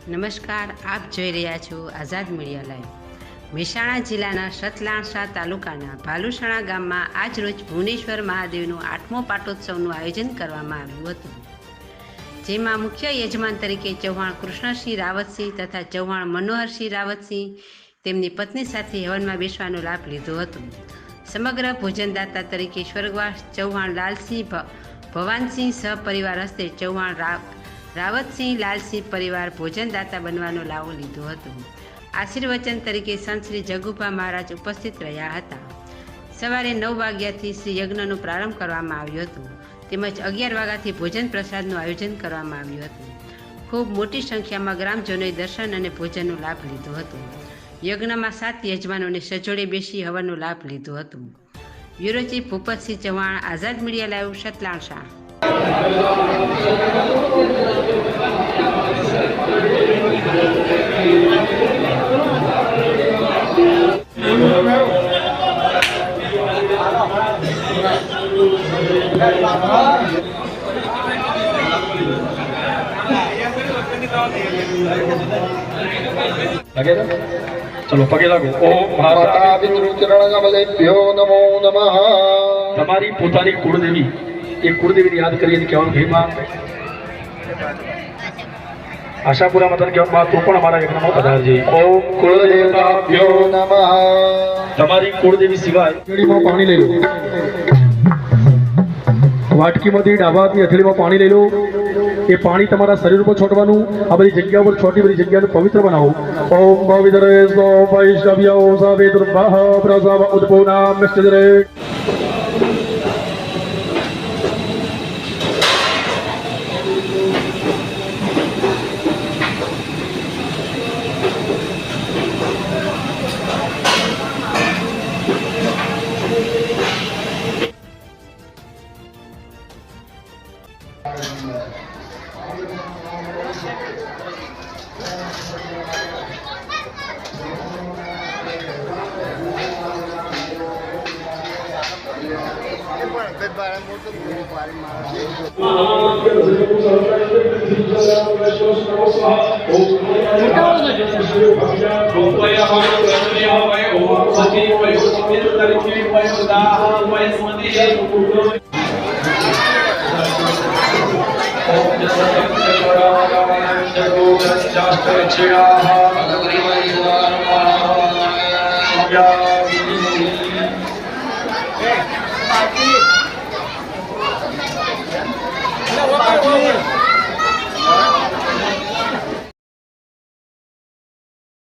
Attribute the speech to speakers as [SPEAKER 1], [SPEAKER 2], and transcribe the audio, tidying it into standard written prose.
[SPEAKER 1] નમસ્કાર, આપ જોઈ રહ્યા છો આઝાદ મીડિયા લાઈવ। મહેસાણા જિલ્લાના સતલાણસા તાલુકાના ભાલુસણા ગામમાં આજ રોજ ભુવનેશ્વર મહાદેવનું 8મો પાટોત્સવનું આયોજન કરવામાં આવ્યું હતું, જેમાં મુખ્ય યજમાન તરીકે ચૌહાણ કૃષ્ણસિંહ રાવતસિંહ તથા ચૌહાણ મનોહરસિંહ રાવતસિંહ તેમની પત્ની સાથે હવનમાં બેસવાનો લાભ લીધો હતો। સમગ્ર ભોજનદાતા તરીકે સ્વર્ગવાસ ચૌહાણ લાલસિંહ ભવાનસિંહ સહપરિવાર હસ્તે ચૌહાણ રાવતસિંહ લાલસિંહ પરિવાર ભોજનદાતા બનવાનો લાવો લીધો હતો। આશીર્વચન તરીકે સંત શ્રી જગુભા મહારાજ ઉપસ્થિત રહ્યા હતા। સવારે 9 વાગ્યાથી શ્રી યજ્ઞનો પ્રારંભ કરવામાં આવ્યો હતો, તેમજ 11 વાગ્યાથી ભોજન પ્રસાદનું આયોજન કરવામાં આવ્યું હતું। ખૂબ મોટી સંખ્યામાં ગ્રામજનોએ દર્શન અને ભોજનનો લાભ લીધો હતો। યજ્ઞમાં 7 યજમાનોને સજોડે બેસી હવનનો લાભ લીધો હતો। બ્યુરો ચીફ ભૂપતસિંહ ચૌહાણ, આઝાદ મીડિયા લાઈવ, સતલાણસા।
[SPEAKER 2] चलो पगे लागो। ओम मातापितृचरणकमलेभ्यो नमो नमः। તમારી પોતાની કુળદેવી એ કુળદેવીને યાદ કરીને કહેવાનું હે માં આશાપુરા માતાને કહેવાનું માં તું પણ અમારા યજ્ઞમાં પધારજે। ઓમ કુળદેવતાભ્યો નમઃ। તમારી કુળદેવી સિવાય હથેળીમાં પાણી લઈ લો, વાટકીમાંથી ડાબા હાથની હથેળીમાં પાણી લઈ લો। એ પાણી તમારા શરીર ઉપર છોડવાનું, આ બધી જગ્યા ઉપર છોટી બધી જગ્યાને પવિત્ર બનાવો। ઓમ પવિત્રે સો વૈષ્ણવ્યો સાવેતુર્ભઃ પ્રસવ ઉદ્ભવનામ નિષ્ઠિરે।